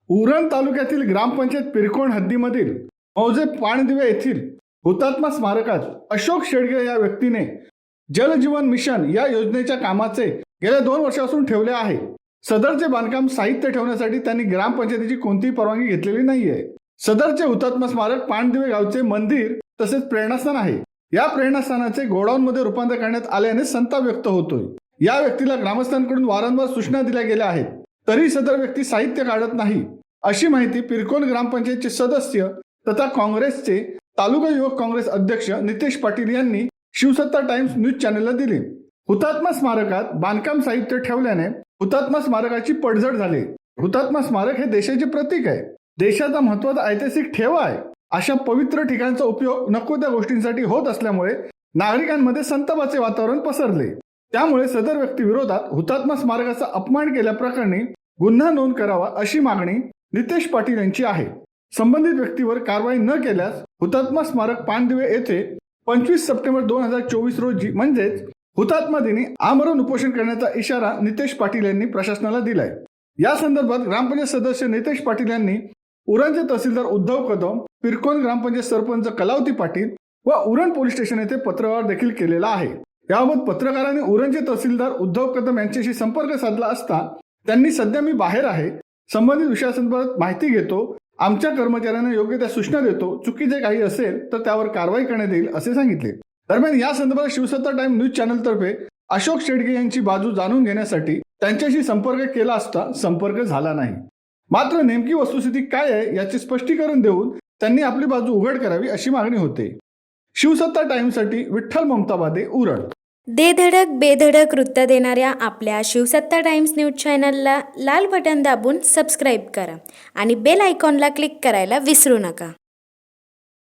उरण तालुक्यातील ग्रामपंचायत पिरकोण हद्दीमधील मौजे पाणदिवे येथील हुतात्मा स्मारकात अशोक शेडगे या व्यक्तीने जलजीवन मिशन या योजनेच्या कामाचे गेल्या 2 वर्षापासून ठेवले आहे। सदरचे बांधकाम साहित्य ठेवण्यासाठी त्यांनी ग्रामपंचायतीची कोणतीही परवानगी घेतलेली नाहीये। सदरचे हुतात्मा स्मारक पाणदिवे गावचे मंदिर तसेच प्रेरणास्थान आहे। या प्रेरणास्थानाचे गोडाऊनमध्ये रूपांतर करण्यात आल्याने संताप व्यक्त होतोय। या व्यक्तीला ग्रामस्थांकडून वारंवार सूचना दिल्या गेल्या आहेत, तरी सदर व्यक्ती साहित्य काढत नाही, अशी माहिती पिरकोण ग्रामपंचायतचे सदस्य तथा काँग्रेसचे तालुका युवक काँग्रेस अध्यक्ष नितेश पाटील यांनी शिवसत्ता टाइम्स न्यूज चॅनलला दिली। हुतात्मा स्मारकात बांधकाम साहित्य ठेवल्याने हुतात्मा स्मारकाची पडझड झाली। हुतात्मा स्मारक हे देशाचे प्रतीक आहे, देशाचा महत्त्वाचा ऐतिहासिक ठेवा आहे। अशा पवित्र ठिकाणचा उपयोग नको त्या गोष्टींसाठी होत असल्यामुळे नागरिकांमध्ये संतापाचे वातावरण पसरले। त्यामुळे सदर व्यक्ती विरोधात हुतात्मा स्मारकाचा अपमान केल्याप्रकरणी गुन्हा नोंद करावा अशी मागणी नितेश पाटील यांची आहे। संबंधित व्यक्तीवर कारवाई न केल्यास हुतात्मा स्मारक पाणदिवे येथे 25 सप्टेंबर 2024 रोजी म्हणजेच हुतात्मा दिनी आमरण उपोषण करण्याचा इशारा नितेश पाटील यांनी प्रशासनाला दिलाय। या संदर्भात ग्रामपंचायत सदस्य नितेश पाटील यांनी उरणचे तहसीलदार उद्धव कदम, पिरकोण ग्रामपंचायत सरपंच कलावती पाटील व उरण पोलीस स्टेशन येथे पत्रव्यवहार देखील केलेला आहे। याबाबत पत्रकारांनी उरणचे तहसीलदार उद्धव कदम यांच्याशी संपर्क साधला असता त्यांनी सध्या मी बाहेर आहे, संबंधित विषयासंदर्भात माहिती घेतो, आमच्या कर्मचाऱ्यांना योग्य त्या सूचना देतो, चुकीचे काही असेल तर त्यावर कारवाई करण्यात येईल असे सांगितले। दरम्यान या संदर्भात शिवसत्ता टाइम न्यूज चॅनल तर्फे अशोक शेडगे यांची बाजू जाणून घेण्यासाठी त्यांच्याशी संपर्क केला असता संपर्क झाला नाही। मात्र नेमकी वस्तुस्थिती काय आहे याचे स्पष्टीकरण देऊन त्यांनी आपली बाजू उघड करावी अशी मागणी होते। शिवसत्ता टाइम्ससाठी विठ्ठल ममताबादे, उरण। दे धडक बेधडक वृत्त देणाऱ्या आपल्या शिवसत्ता टाइम्स न्यूज चॅनलला लाल बटन दाबून सबस्क्राईब करा आणि बेल आयकॉनला क्लिक करायला विसरू नका।